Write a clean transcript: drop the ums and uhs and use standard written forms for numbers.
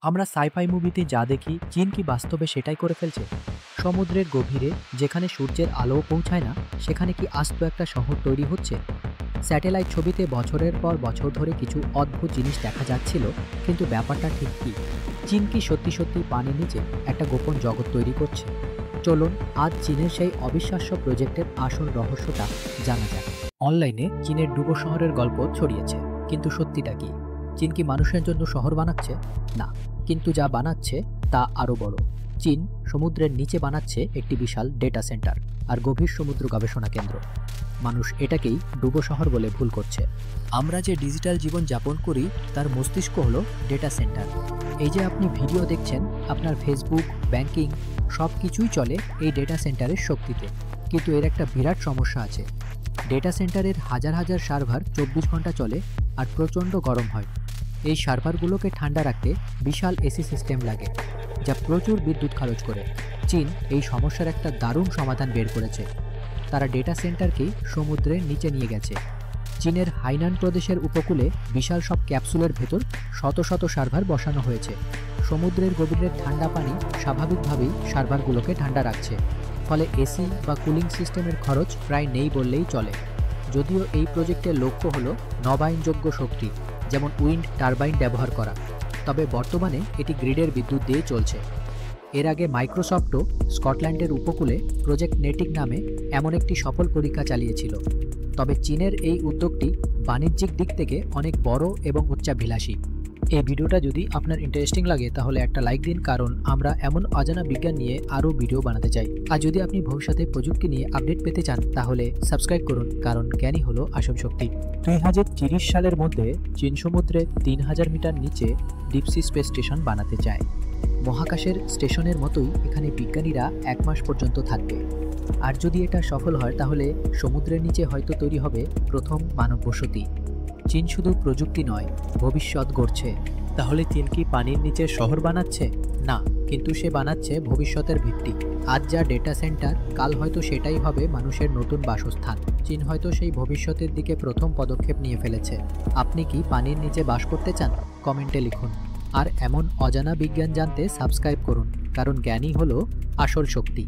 আমরা সাইফাই মুভিতে যা দেখি চীন কি বাস্তবে সেটাই করে ফেলছে? সমুদ্রের গভীরে যেখানে সূর্যের আলোও পৌঁছায় না, সেখানে কি আস্ত একটা শহর তৈরি হচ্ছে? স্যাটেলাইট ছবিতে বছরের পর বছর ধরে কিছু অদ্ভুত জিনিস দেখা যাচ্ছিল, কিন্তু ব্যাপারটা ঠিক কি? চীন কি সত্যি সত্যি পানির নিচে একটা গোপন জগৎ তৈরি করছে? চলুন আজ চীনের সেই অবিশ্বাস্য প্রজেক্টের আসল রহস্যটা জানা যাক। অনলাইনে চীনের ডুবো শহরের গল্প ছড়িয়েছে, কিন্তু সত্যিটা কি? চীন কি মানুষের জন্য শহর বানাচ্ছে? না, কিন্তু যা বানাচ্ছে তা আরও বড়। চীন সমুদ্রের নিচে বানাচ্ছে একটি বিশাল ডেটা সেন্টার আর গভীর সমুদ্র গবেষণা কেন্দ্র। মানুষ এটাকেই ডুবো শহর বলে ভুল করছে। আমরা যে ডিজিটাল জীবন যাপন করি তার মস্তিষ্ক হলো ডেটা সেন্টার। এই যে আপনি ভিডিও দেখছেন, আপনার ফেসবুক, ব্যাংকিং সব কিছুই চলে এই ডেটা সেন্টারের শক্তিতে। কিন্তু এর একটা বিরাট সমস্যা আছে। ডেটা সেন্টারের হাজার হাজার সার্ভার 24 ঘন্টা চলে আর প্রচণ্ড গরম হয়। এই সার্ভারগুলোকে ঠান্ডা রাখতে বিশাল এসি সিস্টেম লাগে, যা প্রচুর বিদ্যুৎ খরচ করে। চীন এই সমস্যার একটা দারুণ সমাধান বের করেছে। তারা ডেটা সেন্টারকেই সমুদ্রের নিচে নিয়ে গেছে। চীনের হাইনান প্রদেশের উপকূলে বিশাল সব ক্যাপসুলের ভেতর শত শত সার্ভার বসানো হয়েছে। সমুদ্রের গভীরের ঠান্ডা পানি স্বাভাবিকভাবেই সার্ভারগুলোকে ঠান্ডা রাখছে, ফলে এসি বা কুলিং সিস্টেমের খরচ প্রায় নেই বললেই চলে। যদিও এই প্রজেক্টের লক্ষ্য হলো নবায়নযোগ্য শক্তি, যেমন উইন্ড টারবাইন ব্যবহার করা, তবে বর্তমানে এটি গ্রিডের বিদ্যুৎ দিয়ে চলছে। এর আগে মাইক্রোসফটও স্কটল্যান্ডের উপকূলে প্রজেক্ট নেটিক নামে এমন একটি সফল পরীক্ষা চালিয়েছিল। তবে চীনের এই উদ্যোগটি বাণিজ্যিক দিক থেকে অনেক বড় এবং উচ্চাভিলাষী। এই ভিডিওটা যদি আপনার ইন্টারেস্টিং লাগে তাহলে একটা লাইক দিন, কারণ আমরা এমন অজানা বিজ্ঞান নিয়ে আরও ভিডিও বানাতে চাই। আর যদি আপনি ভবিষ্যতে প্রযুক্তি নিয়ে আপডেট পেতে চান তাহলে সাবস্ক্রাইব করুন, কারণ জ্ঞানই হলো আসল শক্তি। 2030 সালের মধ্যে চীন সমুদ্রে 3000 মিটার নিচে ডিপসি স্পেস স্টেশন বানাতে চায়। মহাকাশের স্টেশনের মতোই এখানে বিজ্ঞানীরা 1 মাস পর্যন্ত থাকবে। আর যদি এটা সফল হয় তাহলে সমুদ্রের নিচে হয়তো তৈরি হবে প্রথম মানব বসতি। চীন শুধু প্রযুক্তি নয়, ভবিষ্যৎ গড়ছে। তাহলে চীন কি পানির নিচে শহর বানাচ্ছে? না, কিন্তু সে বানাচ্ছে ভবিষ্যতের ভিত্তি। আজ যা ডেটা সেন্টার, কাল হয়তো সেটাই হবে মানুষের নতুন বাসস্থান। চীন হয়তো সেই ভবিষ্যতের দিকে প্রথম পদক্ষেপ নিয়ে ফেলেছে। আপনি কি পানির নিচে বাস করতে চান? কমেন্টে লিখুন। আর এমন অজানা বিজ্ঞান জানতে সাবস্ক্রাইব করুন, কারণ জ্ঞানই হলো আসল শক্তি।